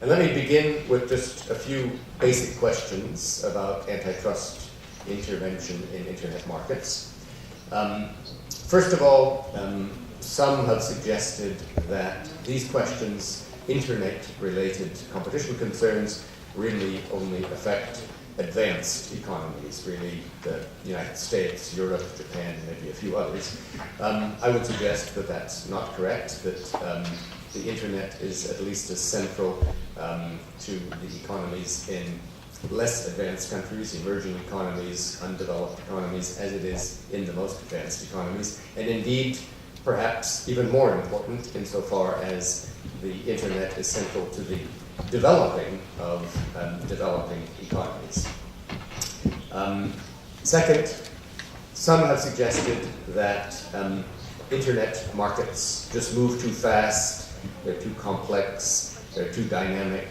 And let me begin with just a few basic questions about antitrust intervention in internet markets. First of all, some have suggested that these questions, internet-related competition concerns, really only affect advanced economies, really the United States, Europe, Japan, maybe a few others. I would suggest that that's not correct, that the internet is at least as central to the economies in less advanced countries, emerging economies, undeveloped economies, as it is in the most advanced economies, and indeed, perhaps even more important insofar as the internet is central to the developing of developing economies. Second, some have suggested that internet markets just move too fast, they're too complex, they're too dynamic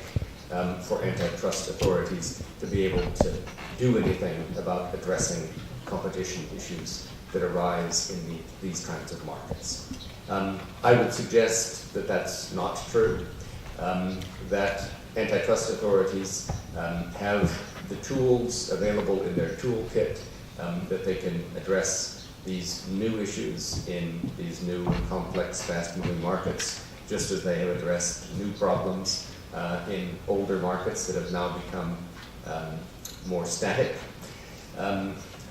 for antitrust authorities to be able to do anything about addressing competition issues that arise in these kinds of markets. I would suggest that that's not true, that antitrust authorities have the tools available in their toolkit that they can address these new issues in these new complex, fast-moving markets, just as they have addressed new problems in older markets that have now become more static.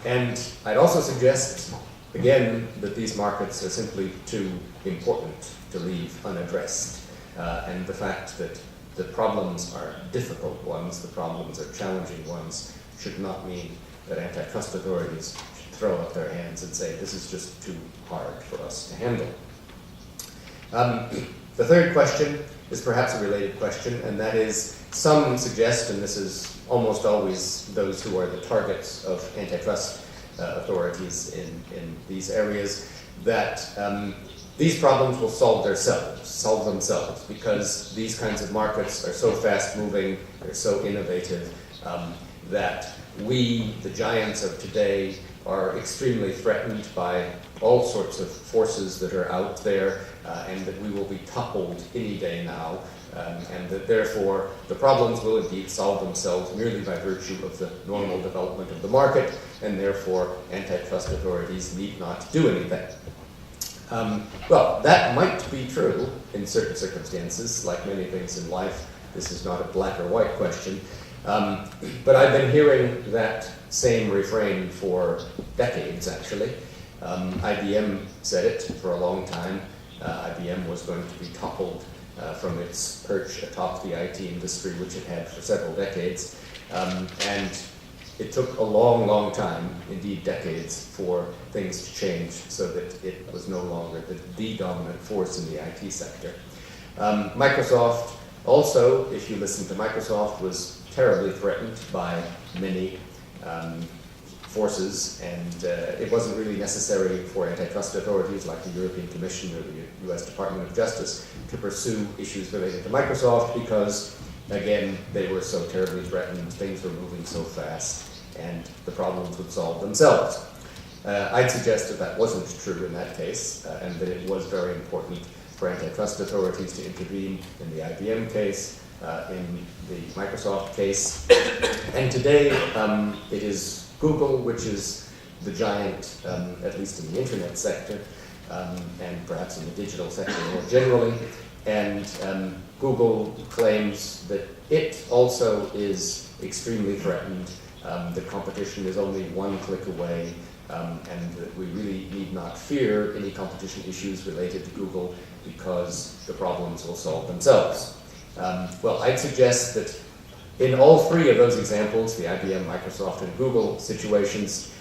And I'd also suggest, again, that these markets are simply too important to leave unaddressed. And the fact that the problems are difficult ones, the problems are challenging ones, should not mean that antitrust authorities should throw up their hands and say, this is just too hard for us to handle. The third question is perhaps a related question, and that is, some suggest, and this is almost always those who are the targets of antitrust authorities in these areas, that these problems will solve themselves, because these kinds of markets are so fast-moving, they're so innovative, that we, the giants of today, are extremely threatened by all sorts of forces that are out there, and that we will be toppled any day now, and that therefore the problems will indeed solve themselves merely by virtue of the normal development of the market, and therefore antitrust authorities need not do anything. Well, that might be true in certain circumstances. Like many things in life, this is not a black or white question. But I've been hearing that same refrain for decades, actually. IBM said it for a long time. IBM was going to be toppled from its perch atop the IT industry, which it had for several decades. And it took a long, long time, indeed decades, for things to change so that it was no longer the dominant force in the IT sector. Microsoft also, if you listen to Microsoft, was terribly threatened by many forces, and it wasn't really necessary for antitrust authorities like the European Commission or the US Department of Justice to pursue issues related to Microsoft because, again, they were so terribly threatened, things were moving so fast, and the problems would solve themselves. I'd suggest that that wasn't true in that case, and that it was very important for antitrust authorities to intervene in the IBM case, in the Microsoft case, and today it is Google, which is the giant, at least in the internet sector, and perhaps in the digital sector more generally, and Google claims that it also is extremely threatened. The competition is only one click away, and that we really need not fear any competition issues related to Google because the problems will solve themselves. Well, I'd suggest that in all three of those examples, the IBM, Microsoft, and Google situations,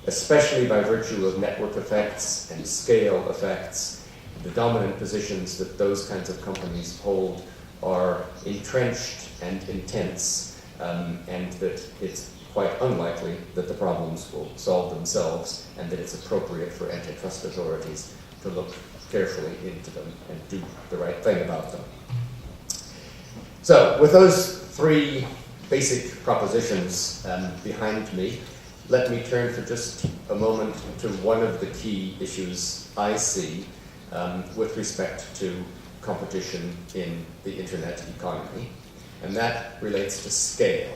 especially by virtue of network effects and scale effects, the dominant positions that those kinds of companies hold are entrenched and intense, and that it's quite unlikely that the problems will solve themselves, and that it's appropriate for antitrust authorities to look carefully into them and do the right thing about them. So, with those three basic propositions behind me, let me turn for just a moment to one of the key issues I see with respect to competition in the internet economy, and that relates to scale,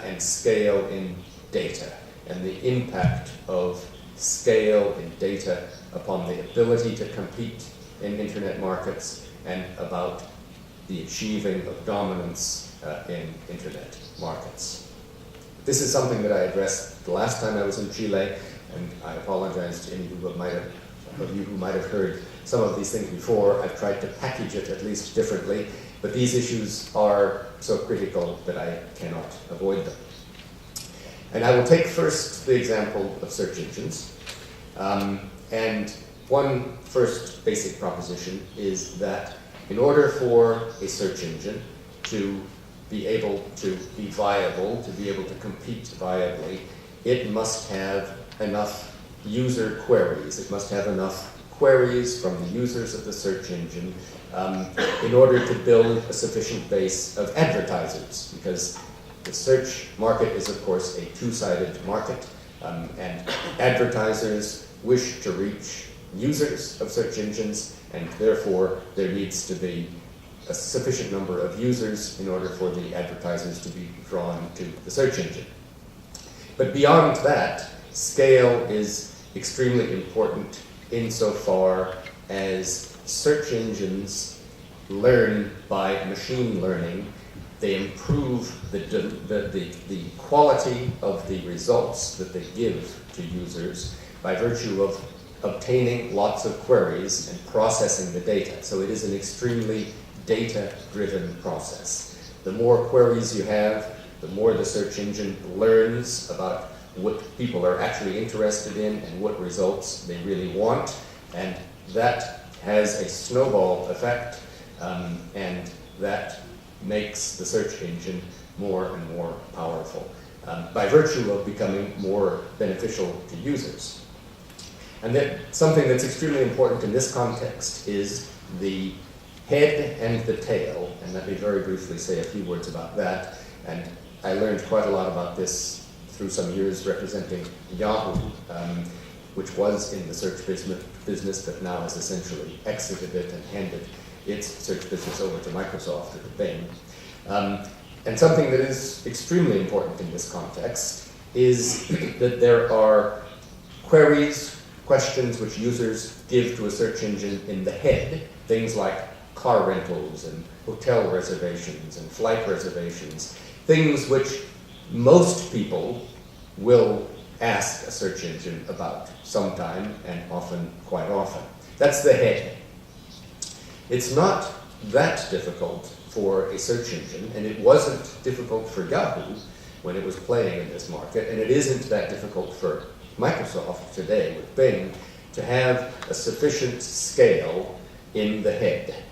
and scale in data, and the impact of scale in data upon the ability to compete in internet markets and about the achieving of dominance in internet markets. This is something that I addressed the last time I was in Chile, and I apologize to any of you who might have heard some of these things before. I've tried to package it at least differently, but these issues are so critical that I cannot avoid them. And I will take first the example of search engines. And one first basic proposition is that in order for a search engine to be able to be viable, to be able to compete viably, it must have enough user queries. It must have enough queries from the users of the search engine in order to build a sufficient base of advertisers, because the search market is, of course, a two-sided market, and advertisers wish to reach users of search engines, and therefore there needs to be a sufficient number of users in order for the advertisers to be drawn to the search engine. But beyond that, scale is extremely important insofar as search engines learn by machine learning. They improve the quality of the results that they give to users by virtue of obtaining lots of queries and processing the data. So it is an extremely data-driven process. The more queries you have, the more the search engine learns about what people are actually interested in and what results they really want, and that has a snowball effect, and that makes the search engine more and more powerful by virtue of becoming more beneficial to users. And then something that's extremely important in this context is the head and the tail, and let me very briefly say a few words about that. And I learned quite a lot about this through some years representing Yahoo, which was in the search business, but now has essentially exited it and handed its search business over to Microsoft or to Bing. And something that is extremely important in this context is that there are queries, questions which users give to a search engine in the head, things like car rentals and hotel reservations and flight reservations, things which most people will ask a search engine about sometime, and often, quite often. That's the head. It's not that difficult for a search engine, and it wasn't difficult for Yahoo when it was playing in this market, and it isn't that difficult for Microsoft today with Bing to have a sufficient scale in the head.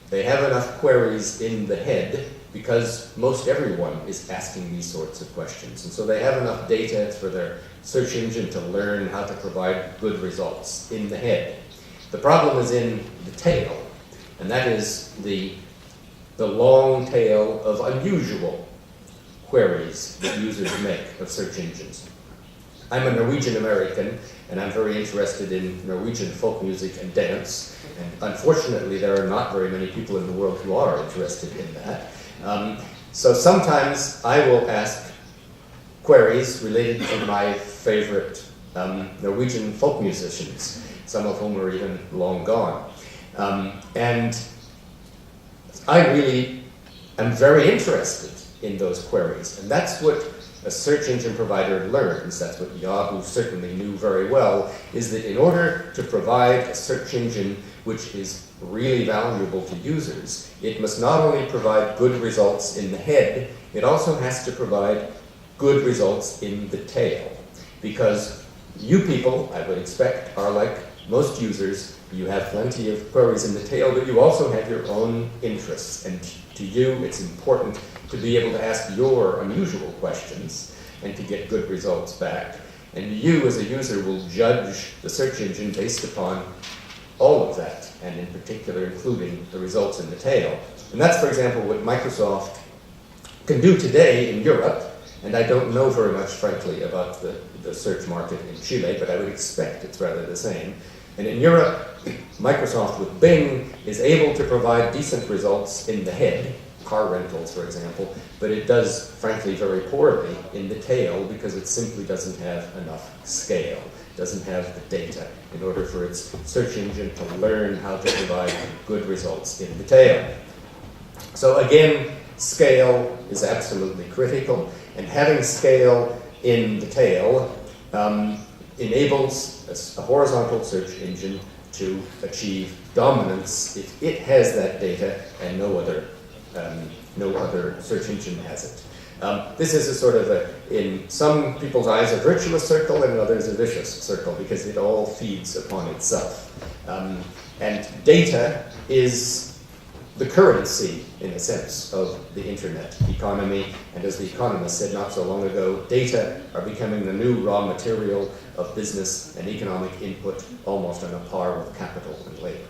They have enough queries in the head because most everyone is asking these sorts of questions. And so they have enough data for their search engine to learn how to provide good results in the head. The problem is in the tail, and that is the long tail of unusual queries that users make of search engines. I'm a Norwegian American, and I'm very interested in Norwegian folk music and dance. And unfortunately, there are not very many people in the world who are interested in that. So sometimes I will ask queries related to my favorite Norwegian folk musicians, some of whom are even long gone. And I really am very interested in those queries. And that's what a search engine provider learns, that's what Yahoo certainly knew very well, is that in order to provide a search engine which is really valuable to users, it must not only provide good results in the head, it also has to provide good results in the tail. Because you people, I would expect, are like most users. You have plenty of queries in the tail, but you also have your own interests. And to you, it's important to be able to ask your unusual questions and to get good results back. And you, as a user, will judge the search engine based upon all of that, and in particular including the results in the tail. And that's, for example, what Microsoft can do today in Europe. And I don't know very much, frankly, about the search market in Chile, but I would expect it's rather the same. And in Europe, Microsoft with Bing is able to provide decent results in the head, car rentals, for example, but it does, frankly, very poorly in the tail because it simply doesn't have enough scale, doesn't have the data in order for its search engine to learn how to provide good results in the tail. So again, scale is absolutely critical, and having scale in the tail enables a horizontal search engine to achieve dominance if it has that data and no other search engine has it. This is a sort of in some people's eyes, a virtuous circle, and in others a vicious circle, because it all feeds upon itself. And data is the currency, in a sense, of the internet economy. And as The Economist said not so long ago, data are becoming the new raw material of business and economic input, almost on a par with capital and labor.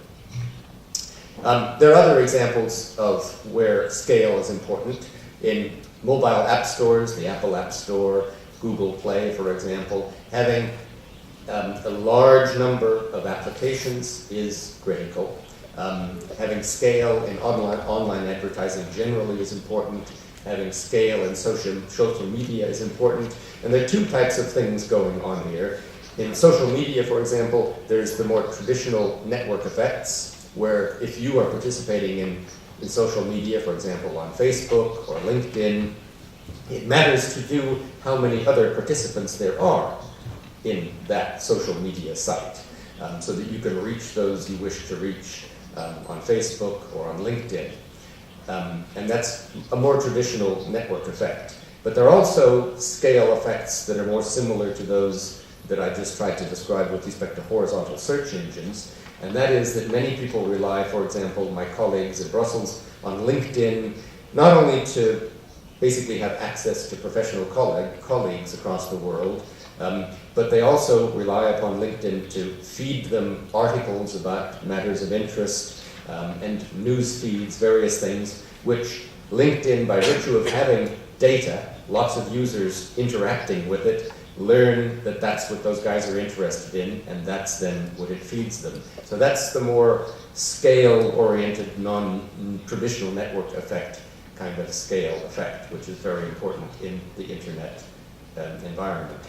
There are other examples of where scale is important. In mobile app stores, the Apple App Store, Google Play, for example, having a large number of applications is critical. Having scale in online advertising generally is important. Having scale in social media is important. And there are two types of things going on here. In social media, for example, there's the more traditional network effects, where if you are participating in social media, for example, on Facebook or LinkedIn, it matters to you how many other participants there are in that social media site, so that you can reach those you wish to reach on Facebook or on LinkedIn. And that's a more traditional network effect. But there are also scale effects that are more similar to those that I just tried to describe with respect to horizontal search engines. And that is that many people rely, for example, my colleagues in Brussels, on LinkedIn, not only to basically have access to professional colleagues across the world, but they also rely upon LinkedIn to feed them articles about matters of interest and news feeds, various things, which LinkedIn, by virtue of having data, lots of users interacting with it, learn that that's what those guys are interested in, and that's then what it feeds them. So that's the more scale-oriented, non-traditional network effect kind of scale effect, which is very important in the internet environment.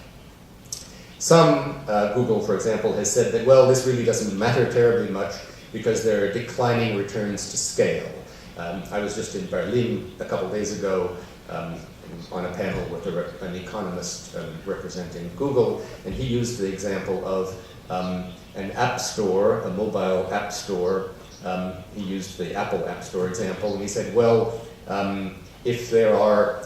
Some, Google, for example, has said that, well, this really doesn't matter terribly much because there are declining returns to scale. I was just in Berlin a couple days ago on a panel with an economist representing Google, and he used the example of an app store, a mobile app store. He used the Apple App Store example, and he said, well, if there are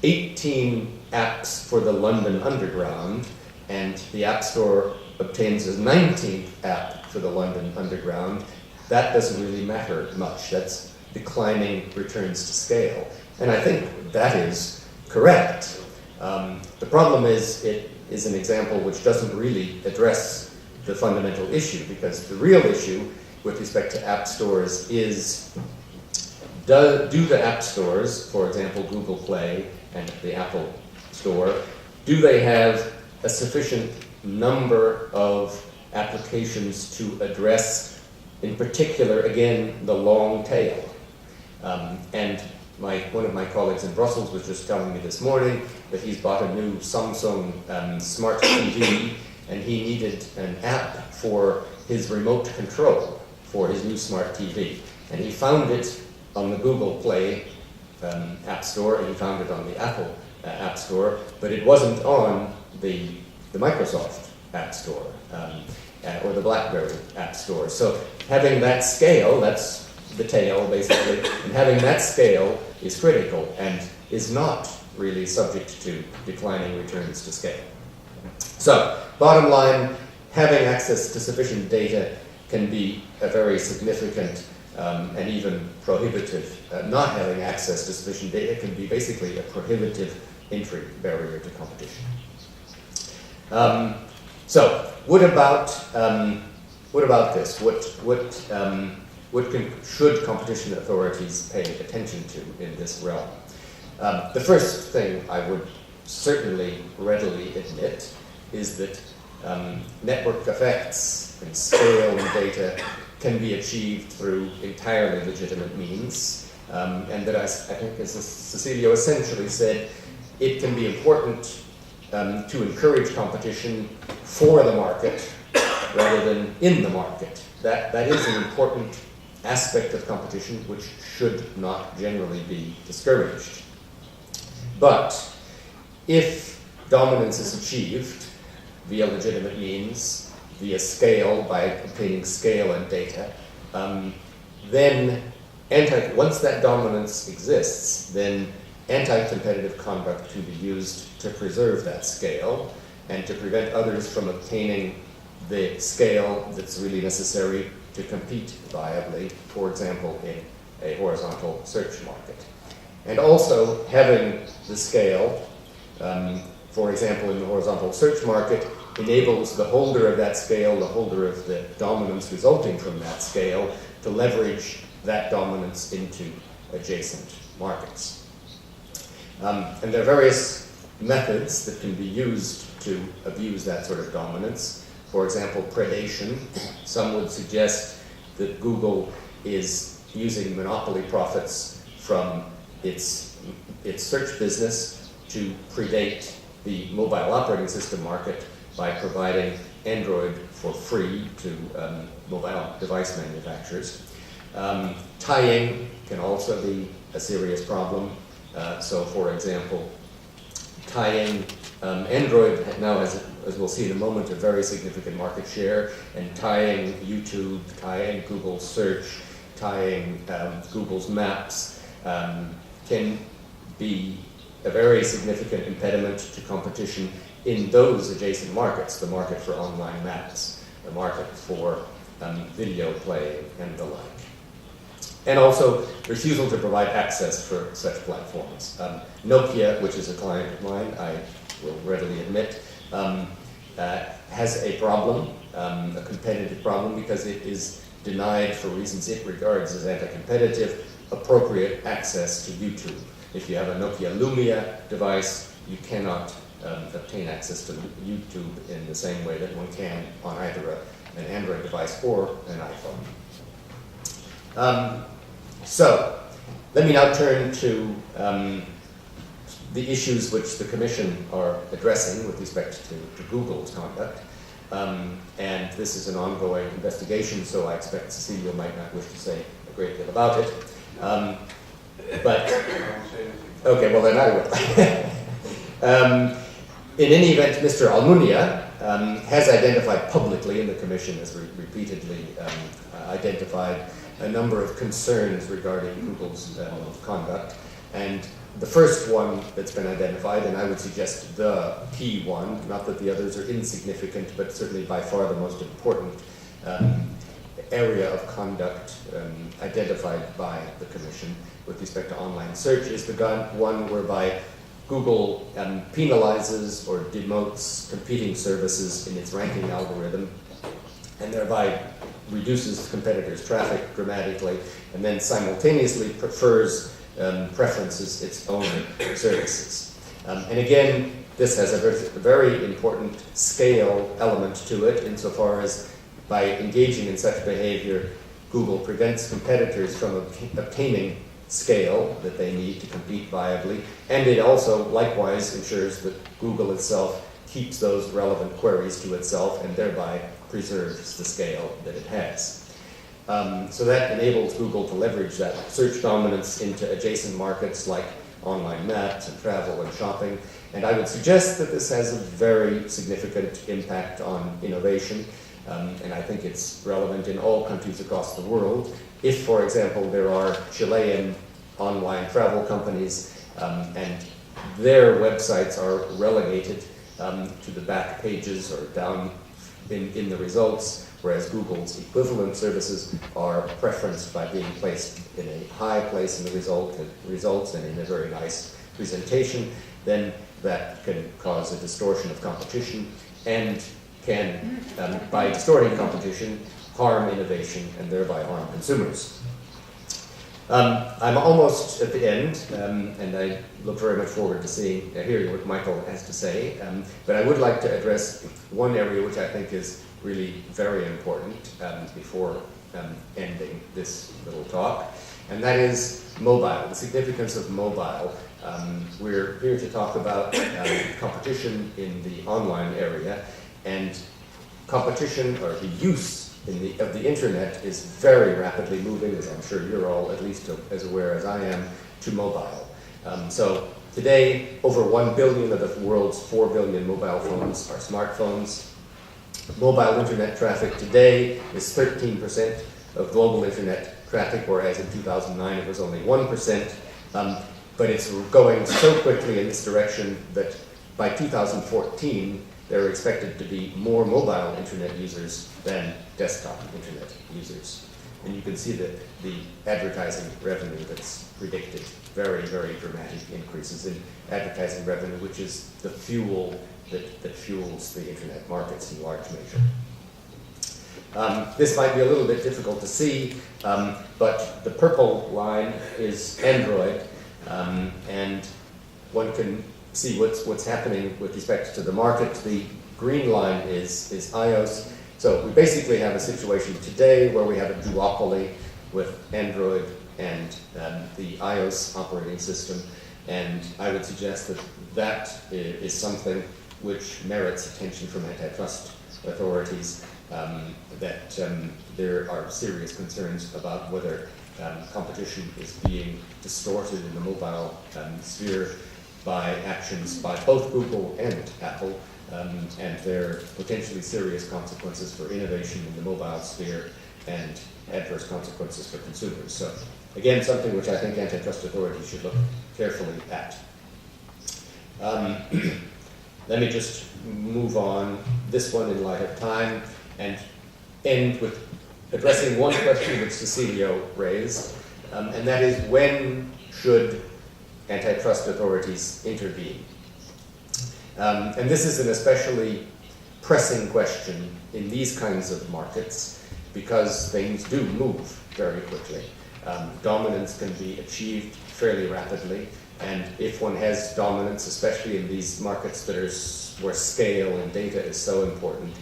18 apps for the London Underground, and the App Store obtains a 19th app for the London Underground, that doesn't really matter much. That's declining returns to scale. And I think that is correct. The problem is it is an example which doesn't really address the fundamental issue, because the real issue with respect to app stores is, do the app stores, for example, Google Play and the Apple Store, do they have a sufficient number of applications to address, in particular, again, the long tail? And one of my colleagues in Brussels was just telling me this morning that he's bought a new Samsung smart TV, and he needed an app for his remote control for his new smart TV. And he found it on the Google Play App Store, and he found it on the Apple App Store, but it wasn't on the Microsoft App Store or the BlackBerry App Store. So having that scale, that's the tail basically, and having that scale is critical and is not really subject to declining returns to scale. So bottom line, having access to sufficient data can be a very significant and even prohibitive. Not having access to sufficient data can be basically a prohibitive entry barrier to competition. So what about this? What should competition authorities pay attention to in this realm? The first thing I would certainly readily admit is that network effects and scale in data can be achieved through entirely legitimate means, and that I think, as Cecilio essentially said, it can be important to encourage competition for the market rather than in the market. That is an important aspect of competition which should not generally be discouraged. But if dominance is achieved via legitimate means, via scale, by obtaining scale and data, then once that dominance exists, then anti-competitive conduct can be used to preserve that scale and to prevent others from obtaining the scale that's really necessary to compete viably, for example, in a horizontal search market. And also, having the scale, for example, in the horizontal search market, enables the holder of that scale, the holder of the dominance resulting from that scale, to leverage that dominance into adjacent markets. And there are various methods that can be used to abuse that sort of dominance. For example, predation. Some would suggest that Google is using monopoly profits from its search business to predate the mobile operating system market by providing Android for free to mobile device manufacturers. Tying can also be a serious problem. So, for example, tying Android now has, as we'll see in a moment, a very significant market share, and tying YouTube, tying Google Search, tying Google's Maps can be a very significant impediment to competition in those adjacent markets, the market for online maps, the market for video playing, and the like. And also, refusal to provide access for such platforms. Nokia, which is a client of mine, I will readily admit, has a problem, a competitive problem, because it is denied, for reasons it regards as anti-competitive, appropriate access to YouTube. If you have a Nokia Lumia device, you cannot obtain access to YouTube in the same way that one can on either an Android device or an iPhone. So, let me now turn to the issues which the Commission are addressing with respect to Google's conduct. And this is an ongoing investigation, so I expect Cecilia might not wish to say a great deal about it. But, okay, well then I will. In any event, Mr. Almunia has identified publicly, and the Commission has repeatedly identified a number of concerns regarding Google's conduct. And the first one that's been identified, and I would suggest the key one, not that the others are insignificant, but certainly by far the most important area of conduct identified by the Commission with respect to online search, is the one whereby Google penalizes or demotes competing services in its ranking algorithm, and thereby reduces competitors' traffic dramatically, and then simultaneously preferences its own services. And again, this has a very important scale element to it, insofar as by engaging in such behavior, Google prevents competitors from obtaining scale that they need to compete viably, and it also likewise ensures that Google itself keeps those relevant queries to itself and thereby preserves the scale that it has. So that enables Google to leverage that search dominance into adjacent markets like online maps and travel and shopping. And I would suggest that this has a very significant impact on innovation, and I think it's relevant in all countries across the world. If, for example, there are Chilean online travel companies and their websites are relegated to the back pages or down in the results, whereas Google's equivalent services are preferenced by being placed in a high place in the results and in a very nice presentation, then that can cause a distortion of competition and can, by distorting competition, harm innovation and thereby harm consumers. I'm almost at the end, and I look very much forward to hearing what Michael has to say. But I would like to address one area which I think is really very important before ending this little talk, and that is mobile, the significance of mobile. We're here to talk about competition in the online area, and competition, or the use of the internet, is very rapidly moving, as I'm sure you're all at least as aware as I am, to mobile. So today, over 1 billion of the world's 4 billion mobile phones are smartphones. Mobile internet traffic today is 13% of global internet traffic, whereas in 2009 it was only 1%. But it's going so quickly in this direction that by 2014, there are expected to be more mobile internet users than desktop internet users. And you can see the advertising revenue that's predicted, very, very dramatic increases in advertising revenue, which is the fuel that fuels the internet markets in large measure. This might be a little bit difficult to see, but the purple line is Android, and one can see what's happening with respect to the market. The green line is iOS. So we basically have a situation today where we have a duopoly with Android and the iOS operating system, and I would suggest that that is something which merits attention from antitrust authorities, that there are serious concerns about whether competition is being distorted in the mobile sphere by actions by both Google and Apple, and there are potentially serious consequences for innovation in the mobile sphere and adverse consequences for consumers. So again, something which I think antitrust authorities should look carefully at. Let me just move on this one in light of time and end with addressing one question which Cecilio raised, and that is, when should antitrust authorities intervene? And this is an especially pressing question in these kinds of markets because things do move very quickly. Dominance can be achieved fairly rapidly, and if one has dominance, especially in these markets that are where scale and data is so important,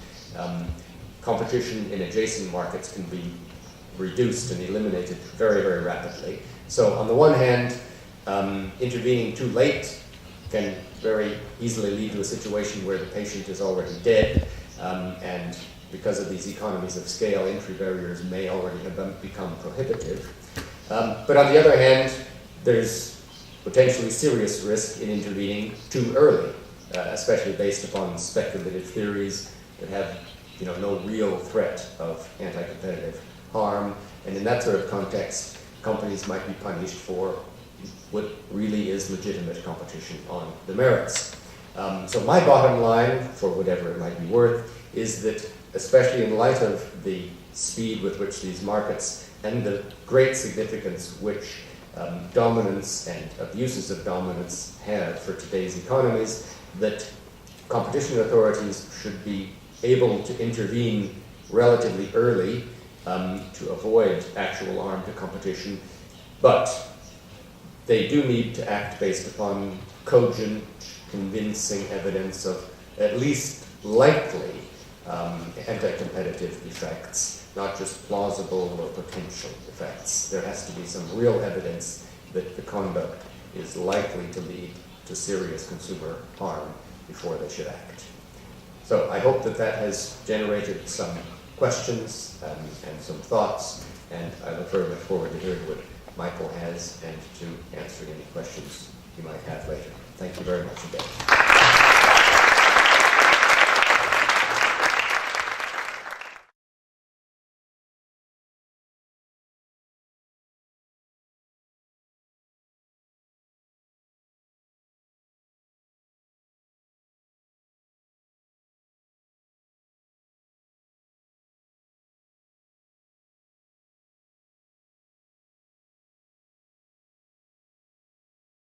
competition in adjacent markets can be reduced and eliminated very, very rapidly. So on the one hand, intervening too late can very easily lead to a situation where the patient is already dead, and because of these economies of scale, entry barriers may already have become prohibitive. But on the other hand, there's potentially serious risk in intervening too early, especially based upon speculative theories that have no real threat of anti-competitive harm. And in that sort of context, companies might be punished for what really is legitimate competition on the merits. So my bottom line, for whatever it might be worth, is that especially in light of the speed with which these markets and the great significance which dominance and abuses of dominance have for today's economies, that competition authorities should be able to intervene relatively early to avoid actual harm to competition, but they do need to act based upon cogent, convincing evidence of at least likely anti-competitive effects, not just plausible or potential effects. There has to be some real evidence that the conduct is likely to lead to serious consumer harm before they should act. So I hope that that has generated some questions and some thoughts, and I look very much forward to hearing what Michael has and to answering any questions you might have later. Thank you very much again.